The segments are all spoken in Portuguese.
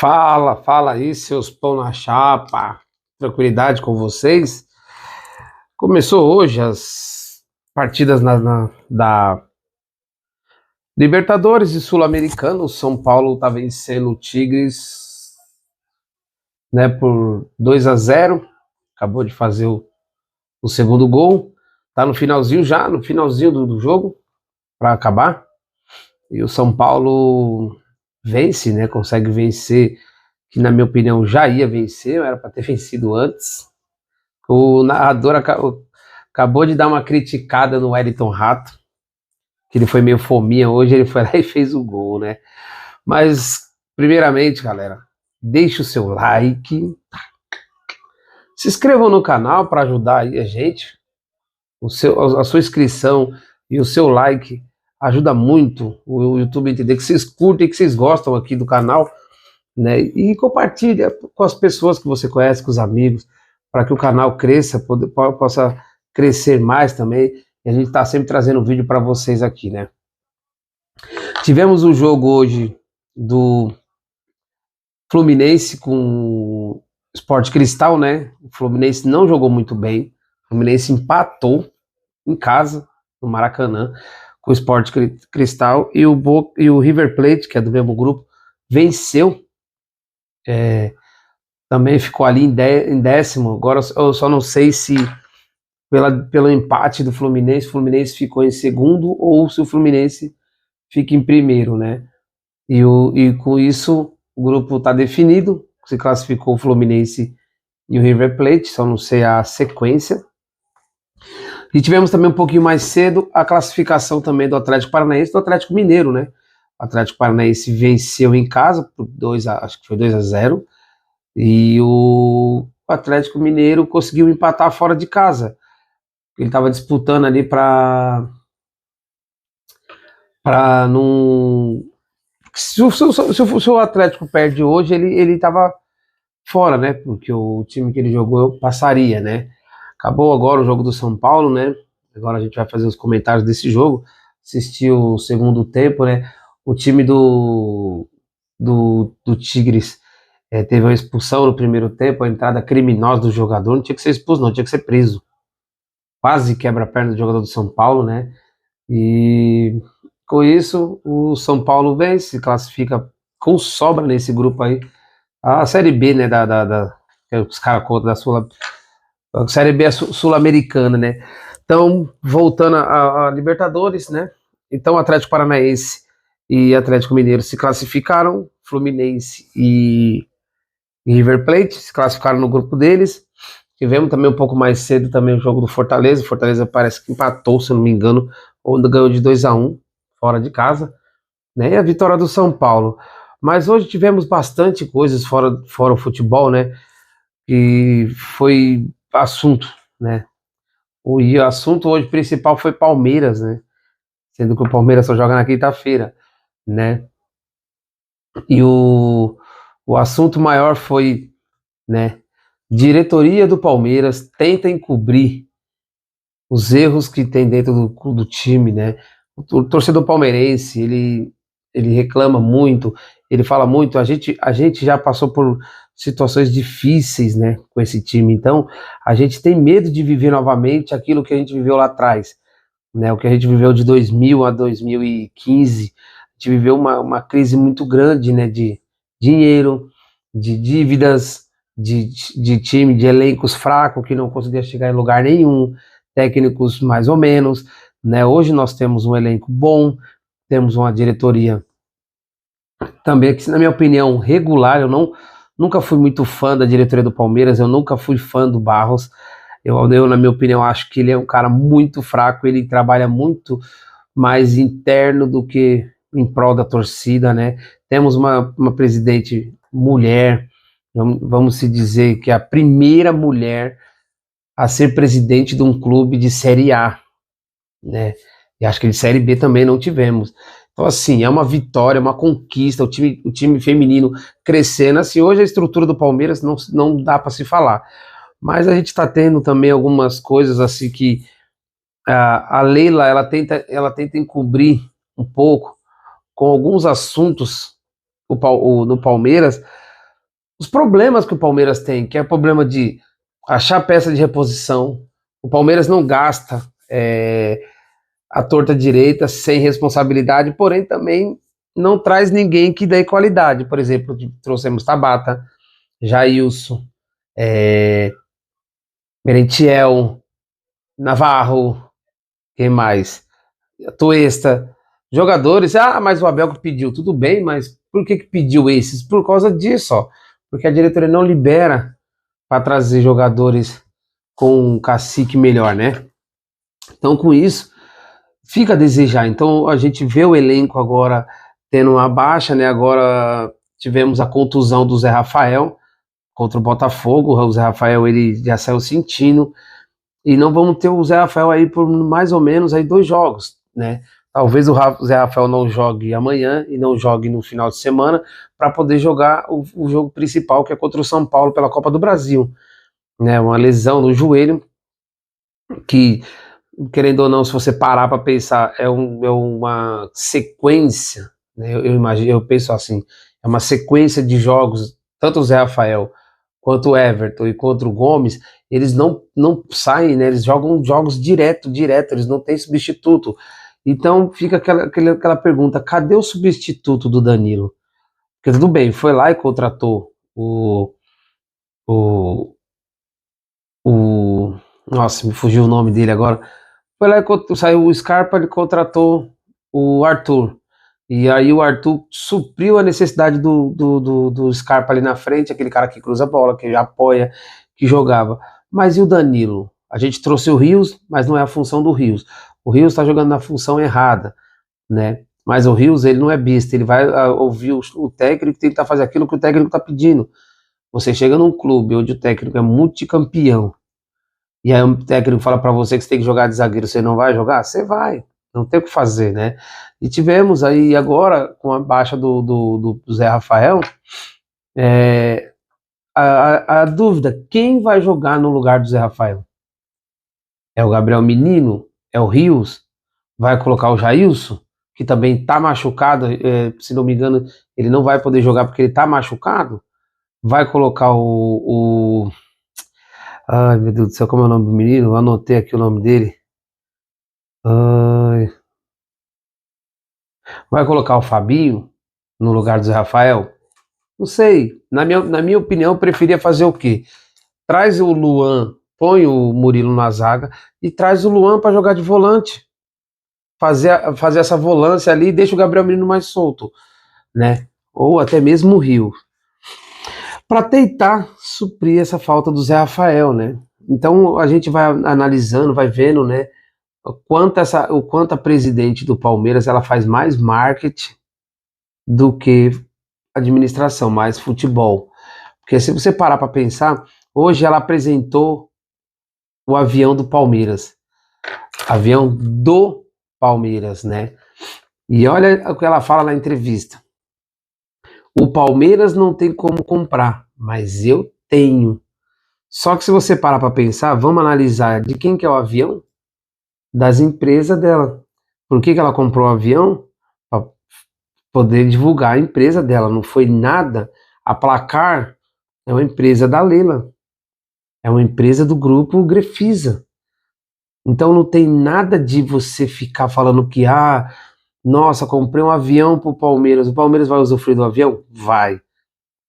Fala, fala aí, seus pão na chapa. Tranquilidade com vocês. Começou hoje as partidas da Libertadores e Sul-Americano. O São Paulo tá vencendo o Tigres, né, por 2-0. Acabou de fazer o segundo gol. Tá no finalzinho já, no finalzinho do jogo para acabar. E o São Paulo vence, né? Consegue vencer, que na minha opinião já ia vencer, era para ter vencido antes. O narrador acabou de dar uma criticada no Wellington Rato, que ele foi meio fominha hoje, ele foi lá e fez o gol, né? Mas, primeiramente, galera, deixe o seu like, se inscrevam no canal para ajudar aí a gente. A sua inscrição e o seu like ajuda muito o YouTube a entender que vocês curtem, que vocês gostam aqui do canal, né? E compartilha com as pessoas que você conhece, com os amigos, para que o canal cresça, possa crescer mais também. E a gente está sempre trazendo vídeo para vocês aqui, né? Tivemos o jogo hoje do Fluminense com o Sport Cristal, né? O Fluminense não jogou muito bem. O Fluminense empatou em casa, no Maracanã, com o Sport Cristal, e o River Plate, que é do mesmo grupo, venceu. Também ficou ali em décimo. Agora eu só não sei se pelo empate do Fluminense, o Fluminense ficou em segundo ou se o Fluminense fica em primeiro, né? E com isso o grupo está definido, se classificou o Fluminense e o River Plate, só não sei a sequência. E tivemos também um pouquinho mais cedo a classificação também do Atlético Paranaense e do Atlético Mineiro, né? O Atlético Paranaense venceu em casa por acho que foi 2-0. E o Atlético Mineiro conseguiu empatar fora de casa. Ele estava disputando ali para não. Se o Atlético perde hoje, ele estava fora, né? Porque o time que ele jogou passaria, né? Acabou agora o jogo do São Paulo, né? Agora a gente vai fazer os comentários desse jogo. Assistir o segundo tempo, né? O time do Tigres teve uma expulsão no primeiro tempo, a entrada criminosa do jogador. Não tinha que ser expulso, não, tinha que ser preso. Quase quebra a perna do jogador do São Paulo, né? E com isso, o São Paulo vence, se classifica com sobra nesse grupo aí. A Série B, né? Que os caras contam da Sul. A Série B é sul-americana, né? Então, voltando a Libertadores, né? Então, Atlético Paranaense e Atlético Mineiro se classificaram, Fluminense e River Plate se classificaram no grupo deles. Tivemos também um pouco mais cedo também o jogo do Fortaleza. O Fortaleza parece que empatou, se não me engano, ou ganhou de 2-1 fora de casa, né? E a vitória do São Paulo. Mas hoje tivemos bastante coisas fora o futebol, né? E foi assunto, né? O assunto hoje principal foi Palmeiras, né? Sendo que o Palmeiras só joga na quinta-feira, né? E o assunto maior foi, né? Diretoria do Palmeiras tenta encobrir os erros que tem dentro do time, né? O torcedor palmeirense, ele reclama muito, ele fala muito, a gente já passou por situações difíceis, né, com esse time, então a gente tem medo de viver novamente aquilo que a gente viveu lá atrás, né, o que a gente viveu de 2000 a 2015, a gente viveu uma crise muito grande, né, de dinheiro, de dívidas, de time, de elencos fracos que não conseguia chegar em lugar nenhum, técnicos mais ou menos, né? Hoje nós temos um elenco bom, temos uma diretoria também que, na minha opinião, regular. Nunca fui muito fã da diretoria do Palmeiras, eu nunca fui fã do Barros. Na minha opinião, acho que ele é um cara muito fraco, ele trabalha muito mais interno do que em prol da torcida, né? Temos uma presidente mulher, vamos se dizer que é a primeira mulher a ser presidente de um clube de Série A, né? E acho que de Série B também não tivemos. Então, assim, é uma vitória, uma conquista, o time feminino crescendo. Assim, hoje a estrutura do Palmeiras não dá para se falar. Mas a gente está tendo também algumas coisas assim que a Leila ela tenta encobrir um pouco com alguns assuntos no Palmeiras, os problemas que o Palmeiras tem, que é o problema de achar peça de reposição. O Palmeiras não gasta a torta direita sem responsabilidade, porém também não traz ninguém que dê qualidade. Por exemplo, trouxemos Tabata, Jailson, Merentiel, Navarro, quem mais? Tuesta. Jogadores, mas o Abel que pediu, tudo bem, mas por que pediu esses? Por causa disso, ó, porque a diretoria não libera para trazer jogadores com um cacique melhor, né? Então, com isso, fica a desejar. Então, a gente vê o elenco agora tendo uma baixa, né? Agora tivemos a contusão do Zé Rafael contra o Botafogo. O Zé Rafael, ele já saiu sentindo. E não vamos ter o Zé Rafael aí por mais ou menos aí 2 jogos, né? Talvez o Zé Rafael não jogue amanhã e não jogue no final de semana para poder jogar o jogo principal, que é contra o São Paulo pela Copa do Brasil, né? Uma lesão no joelho que, querendo ou não, se você parar para pensar, é uma sequência, né? Eu imagino, eu penso assim, é uma sequência de jogos, tanto o Zé Rafael quanto o Everton e contra o Gomes, eles não saem, né? Eles jogam jogos direto, eles não têm substituto. Então fica aquela pergunta, cadê o substituto do Danilo? Porque tudo bem, foi lá e contratou o nossa, me fugiu o nome dele agora. Foi lá e saiu o Scarpa, ele contratou o Arthur. E aí o Arthur supriu a necessidade do Scarpa ali na frente, aquele cara que cruza a bola, que apoia, que jogava. Mas e o Danilo? A gente trouxe o Rios, mas não é a função do Rios. O Rios está jogando na função errada, né? Mas o Rios, ele não é besta, ele vai ouvir o técnico e tentar fazer aquilo que o técnico está pedindo. Você chega num clube onde o técnico é multicampeão, e aí o técnico fala para você que você tem que jogar de zagueiro, você não vai jogar? Você vai, não tem o que fazer, né? E tivemos aí agora, com a baixa do Zé Rafael, a dúvida, quem vai jogar no lugar do Zé Rafael? É o Gabriel Menino? É o Rios? Vai colocar o Jailson? Que também está machucado, se não me engano, ele não vai poder jogar porque ele está machucado? Vai colocar ai, meu Deus do céu, como é o nome do menino? Eu anotei aqui o nome dele. Ai. Vai colocar o Fabinho no lugar do Zé Rafael? Não sei. Na minha opinião, eu preferia fazer o quê? Traz o Luan, põe o Murilo na zaga e traz o Luan para jogar de volante. Fazer essa volância ali e deixa o Gabriel Menino mais solto, né? Ou até mesmo o Rio. Para tentar suprir essa falta do Zé Rafael, né? Então a gente vai analisando, vai vendo, né? O quanto a presidente do Palmeiras ela faz mais marketing do que administração, mais futebol. Porque se você parar para pensar, hoje ela apresentou o avião do Palmeiras. Avião do Palmeiras, né? E olha o que ela fala na entrevista. O Palmeiras não tem como comprar, mas eu tenho. Só que se você parar para pensar, vamos analisar de quem que é o avião? Das empresas dela. Por que ela comprou o avião? Para poder divulgar a empresa dela. Não foi nada. A Placar é uma empresa da Leila. É uma empresa do grupo Grefisa. Então não tem nada de você ficar falando que, nossa, comprei um avião pro Palmeiras. O Palmeiras vai usufruir do avião? Vai.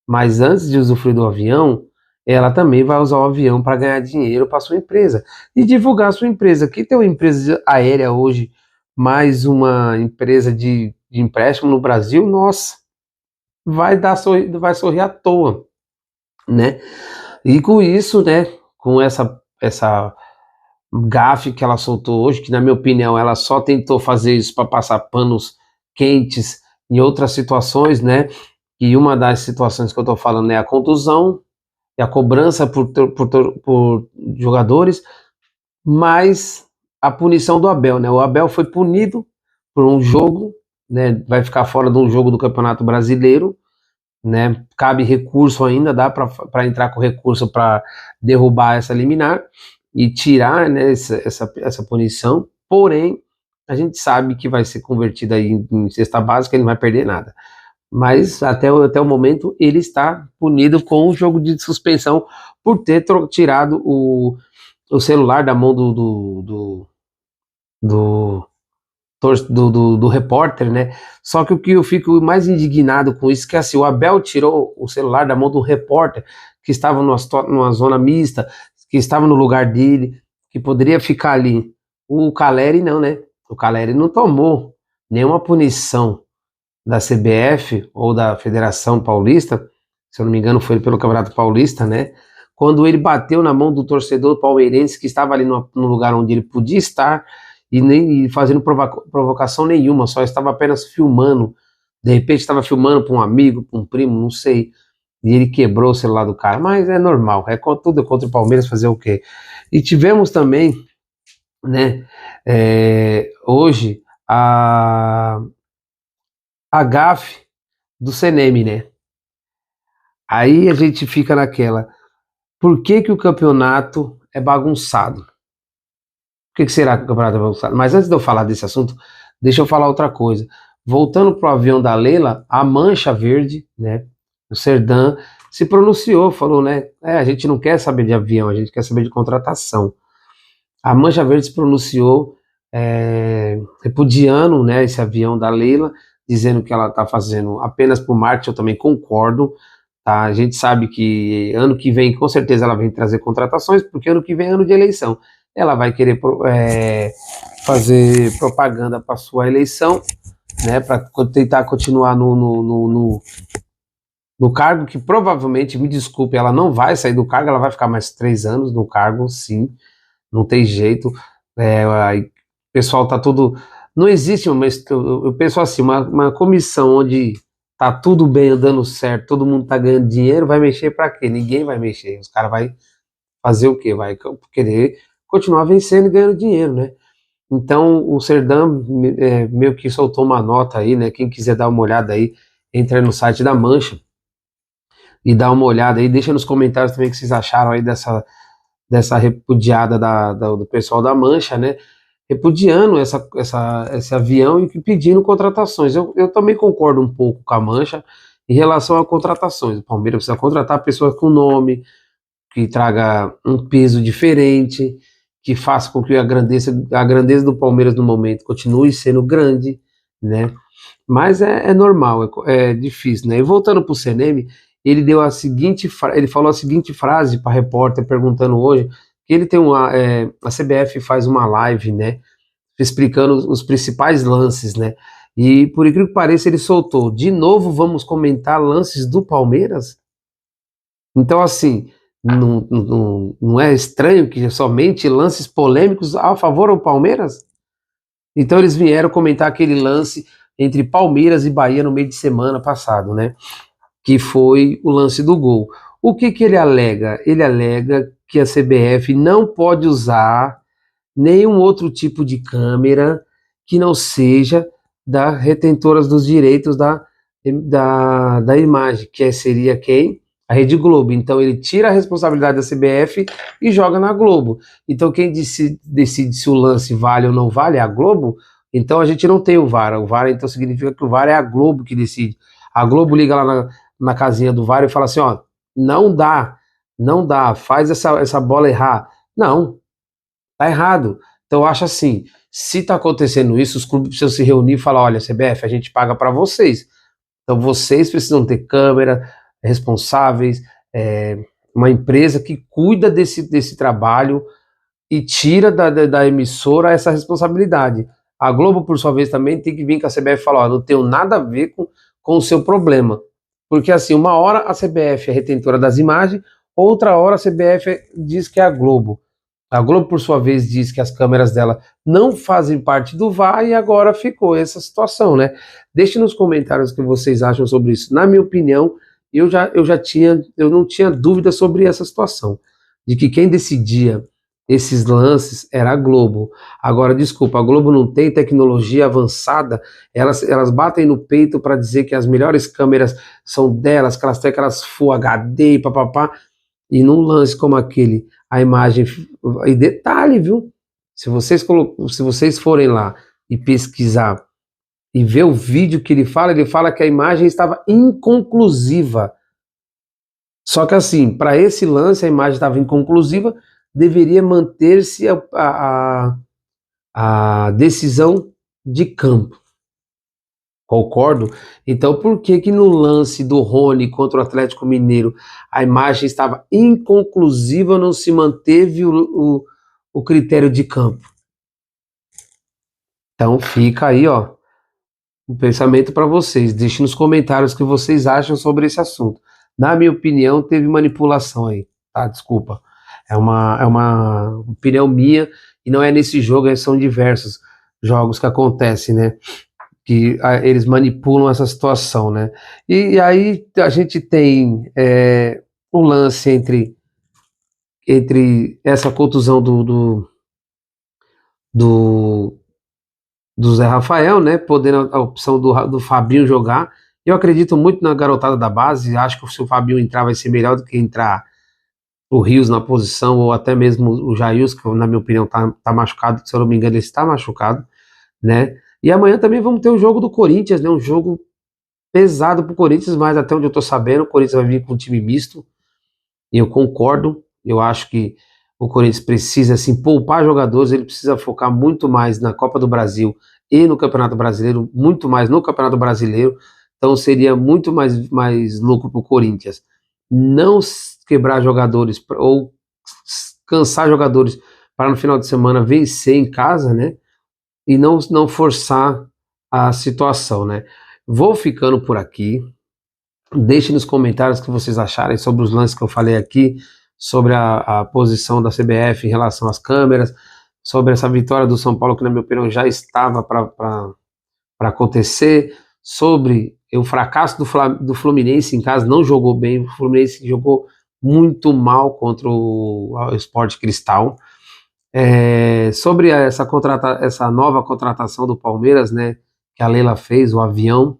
Mas antes de usufruir do avião, ela também vai usar o avião para ganhar dinheiro para sua empresa e divulgar a sua empresa. Aqui tem uma empresa aérea hoje, mais uma empresa de empréstimo no Brasil, nossa, vai sorrir à toa, né? E com isso, né, com essa gafe que ela soltou hoje, que na minha opinião ela só tentou fazer isso para passar panos quentes em outras situações, né? E uma das situações que eu estou falando é a contusão e a cobrança por jogadores, mas a punição do Abel, né? O Abel foi punido por um jogo, né? Vai ficar fora de um jogo do Campeonato Brasileiro, né? Cabe recurso ainda, dá para entrar com recurso para derrubar essa liminar e tirar, né, essa punição, porém a gente sabe que vai ser convertida aí em cesta básica, ele não vai perder nada. Mas até o momento ele está punido com um jogo de suspensão por ter tirado o celular da mão do, do repórter, né? Só que o que eu fico mais indignado com isso é que assim, o Abel tirou o celular da mão do repórter que estava numa zona mista, que estava no lugar dele, que poderia ficar ali. O Caleri não, né? O Caleri não tomou nenhuma punição da CBF ou da Federação Paulista, se eu não me engano foi pelo Campeonato Paulista, né? Quando ele bateu na mão do torcedor palmeirense que estava ali no lugar onde ele podia estar e nem fazendo provocação nenhuma, só estava apenas filmando. De repente estava filmando para um amigo, para um primo, não sei. E ele quebrou o celular do cara, mas é normal, tudo contra o Palmeiras fazer o quê? E tivemos também, né, hoje a gafe do CNM, né? Aí a gente fica naquela, por que que o campeonato é bagunçado? Por que será que o campeonato é bagunçado? Mas antes de eu falar desse assunto, deixa eu falar outra coisa. Voltando pro avião da Leila, a Mancha Verde, né, o Serdã, se pronunciou, falou, né, a gente não quer saber de avião, a gente quer saber de contratação. A Mancha Verde se pronunciou repudiando, né, esse avião da Leila, dizendo que ela está fazendo apenas por marketing, eu também concordo, tá? A gente sabe que ano que vem, com certeza, ela vem trazer contratações, porque ano que vem é ano de eleição. Ela vai querer fazer propaganda para sua eleição, né, para tentar continuar no cargo, que provavelmente, me desculpe, ela não vai sair do cargo, ela vai ficar mais 3 anos no cargo, sim, não tem jeito. Aí, o pessoal tá tudo. Não existe, mas eu penso assim, uma comissão onde tá tudo bem, andando certo, todo mundo tá ganhando dinheiro, vai mexer para quê? Ninguém vai mexer. Os caras vai fazer o quê? Vai querer continuar vencendo e ganhando dinheiro, né? Então o Serdam meio que soltou uma nota aí, né? Quem quiser dar uma olhada aí, entra aí no site da Mancha e dá uma olhada aí, deixa nos comentários também o que vocês acharam aí dessa repudiada do pessoal da Mancha, né? Repudiando esse avião e pedindo contratações. Eu também concordo um pouco com a Mancha em relação a contratações. O Palmeiras precisa contratar pessoas com nome, que traga um peso diferente, que faça com que a grandeza do Palmeiras no momento continue sendo grande, né? Mas é normal, é difícil, né? E voltando para o CNM, ele deu ele falou a seguinte frase para repórter perguntando hoje que ele tem a CBF faz uma live, né? Explicando os principais lances, né? E por incrível que pareça, ele soltou: de novo vamos comentar lances do Palmeiras? Então, assim, não é estranho que somente lances polêmicos a favor do Palmeiras? Então, eles vieram comentar aquele lance entre Palmeiras e Bahia no meio de semana passado, né? Que foi o lance do gol. O que que ele alega? Ele alega que a CBF não pode usar nenhum outro tipo de câmera que não seja da retentoras dos direitos da imagem, seria quem? A Rede Globo. Então ele tira a responsabilidade da CBF e joga na Globo. Então quem decide se o lance vale ou não vale é a Globo. Então a gente não tem o VAR. O VAR então significa que o VAR é a Globo que decide. A Globo liga lá na casinha do VAR e fala assim, ó, não dá, não dá, faz essa bola errar. Não, tá errado. Então eu acho assim, se tá acontecendo isso, os clubes precisam se reunir e falar, olha, CBF, a gente paga para vocês. Então vocês precisam ter câmera, responsáveis, uma empresa que cuida desse trabalho e tira da emissora essa responsabilidade. A Globo, por sua vez, também tem que vir com a CBF e falar, ó, não tenho nada a ver com o seu problema. Porque assim, uma hora a CBF é retentora das imagens, outra hora a CBF diz que é a Globo. A Globo, por sua vez, diz que as câmeras dela não fazem parte do VAR e agora ficou essa situação, né? Deixe nos comentários o que vocês acham sobre isso. Na minha opinião, eu não tinha dúvida sobre essa situação, de que quem decidia esses lances era a Globo. Agora, desculpa, a Globo não tem tecnologia avançada, elas batem no peito para dizer que as melhores câmeras são delas, que elas têm aquelas Full HD e papapá, e num lance como aquele, a imagem. E detalhe, viu? Se vocês forem lá e pesquisar e ver o vídeo que ele fala que a imagem estava inconclusiva. Só que assim, para esse lance a imagem estava inconclusiva, deveria manter-se a decisão de campo. Concordo? Então, por que que no lance do Rony contra o Atlético Mineiro a imagem estava inconclusiva, não se manteve o critério de campo? Então, fica aí, ó, um pensamento para vocês. Deixe nos comentários o que vocês acham sobre esse assunto. Na minha opinião, teve manipulação aí, tá? Desculpa. É uma opinião minha e não é nesse jogo, são diversos jogos que acontecem, né? Que eles manipulam essa situação, né? E aí a gente tem o lance entre essa contusão do, do Zé Rafael, né? Podendo a opção do Fabinho jogar. Eu acredito muito na garotada da base. Acho que se o Fabinho entrar vai ser melhor do que entrar o Rios na posição, ou até mesmo o Jailson, que na minha opinião tá machucado. Se eu não me engano, ele está machucado, né? E amanhã também vamos ter o jogo do Corinthians, né? Um jogo pesado pro Corinthians, mas até onde eu tô sabendo, o Corinthians vai vir com um time misto. E eu concordo. Eu acho que o Corinthians precisa assim poupar jogadores, ele precisa focar muito mais na Copa do Brasil e no Campeonato Brasileiro, muito mais no Campeonato Brasileiro. Então seria muito mais lucro para o Corinthians não quebrar jogadores ou cansar jogadores para no final de semana vencer em casa, né? E não forçar a situação, né? Vou ficando por aqui. Deixe nos comentários o que vocês acharem sobre os lances que eu falei aqui, sobre a posição da CBF em relação às câmeras, sobre essa vitória do São Paulo, que na minha opinião já estava para acontecer, sobre o fracasso do Fluminense em casa, não jogou bem, o Fluminense jogou muito mal contra o Sport Cristal, sobre essa nova contratação do Palmeiras, né, que a Leila fez, o avião,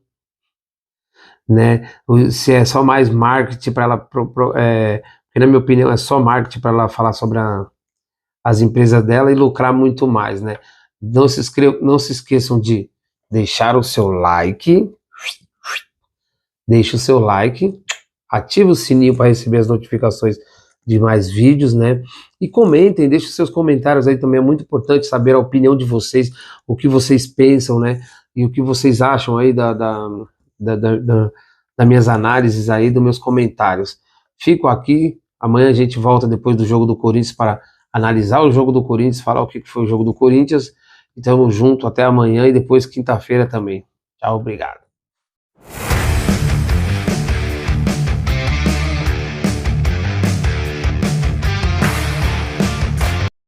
né? Se é só mais marketing para ela, porque na minha opinião é só marketing para ela falar sobre as empresas dela e lucrar muito mais, né? Não se esqueçam de deixar o seu like, deixe o seu like, ative o sininho para receber as notificações de mais vídeos, né? E comentem, deixem seus comentários aí também, é muito importante saber a opinião de vocês, o que vocês pensam, né? E o que vocês acham aí das minhas análises aí, dos meus comentários. Fico aqui, amanhã a gente volta depois do jogo do Corinthians para analisar o jogo do Corinthians, falar o que foi o jogo do Corinthians. Então, junto até amanhã e depois quinta-feira também. Tchau, obrigado.